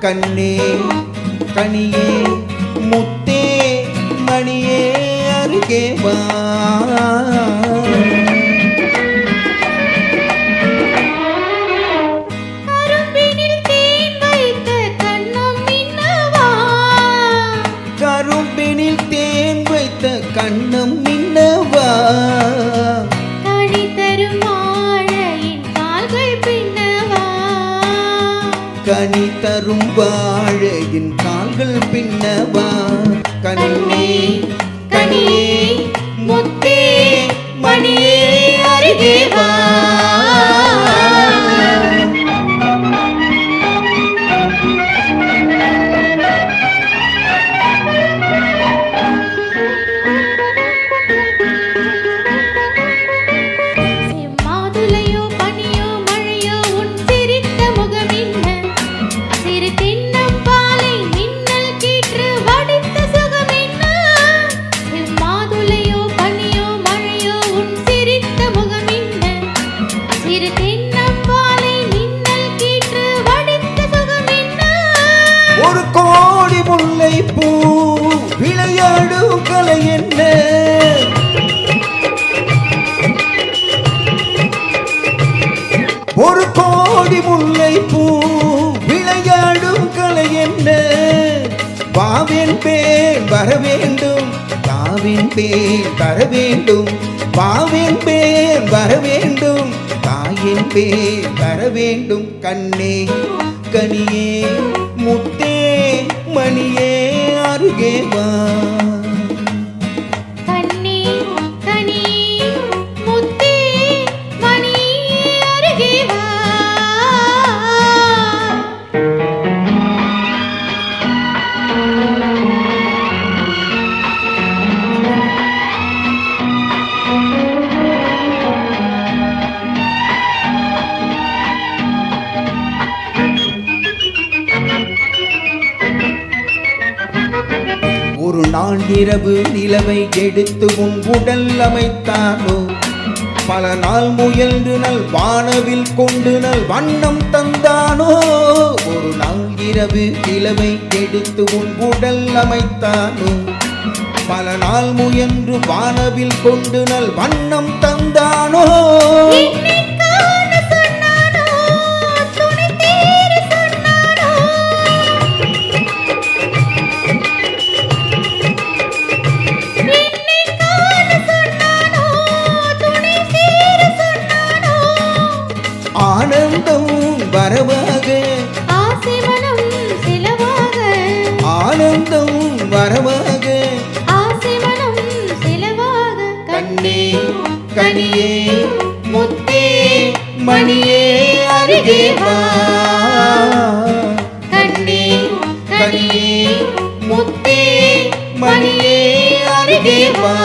கண்ணே கனியே முத்தே மணியே அருகே வா. கரும்பினில் தேன் வைத்த கண்ணம் மின்னவா, கரும்பினில் தேன் வைத்த கண்ணம் மின்னவா, கனி தரும் வாழையின் கால்கள் பின்னவா, கனி தரும் வாழையின் கால்கள் பின்னவா. கண்ணே கனியே முத்தே மணியே அருகே வா. செம்மாதுளையோ பனியோ மழையோ உன் சிரித்த முகமின்ன, சிறு தென்னம் பாலை மின்னல் கீற்று வடித்த சுகமின்ன. செம்மாதுளையோ பனியோ மழையோ உன் சிரித்த முகமின்ன, சிறு தென்னம் பாலை மின்னல் கீற்று வடித்த சுகமின்ன. ஒரு கோடி முல்லை பூ விளையாடும் கலை என்ன, ஒரு கோடி முல்லை பூ விளையாடும் கலை என்ன. பாவின் பேர் வர வேண்டும், தாவின் பேர் தர வேண்டும், பாவின் பேர் வர வேண்டும், தாயின் பேர் தர வேண்டும். கண்ணே கனியே முத்தே மணியே அருகே வா. கண்ணே கனியே முத்தே மணியே அருகே வா. ஒரு நாள் இரவு நிலவை எடுத்து உன் உடல் அமைத்தானோ, பல நாள் முயன்று நல் வானவில் கொண்டு நல் வண்ணம் தந்தானோ. ஒரு நாள் இரவு நிலவை எடுத்து உன் உடல் அமைத்தானோ, பல நாள் முயன்று வானவில் கொண்டு நல் வண்ணம் தந்தானோ. என்னைக் காண சொன்னானோ, துணை தேர சொன்னானோ. என்னைக் காண சொன்னானோ, துணை தேர சொன்னானோ. ஆனந்தம் வரவாக, ஆசை மனம் சிலவாக, ஆனந்தம் வரவாக. ஆசை மனம் சிலவாக. கண்ணே கனியே முத்தே மணியே அருகே வா. கண்ணே கனியே முத்தே மணியே அருகே வா.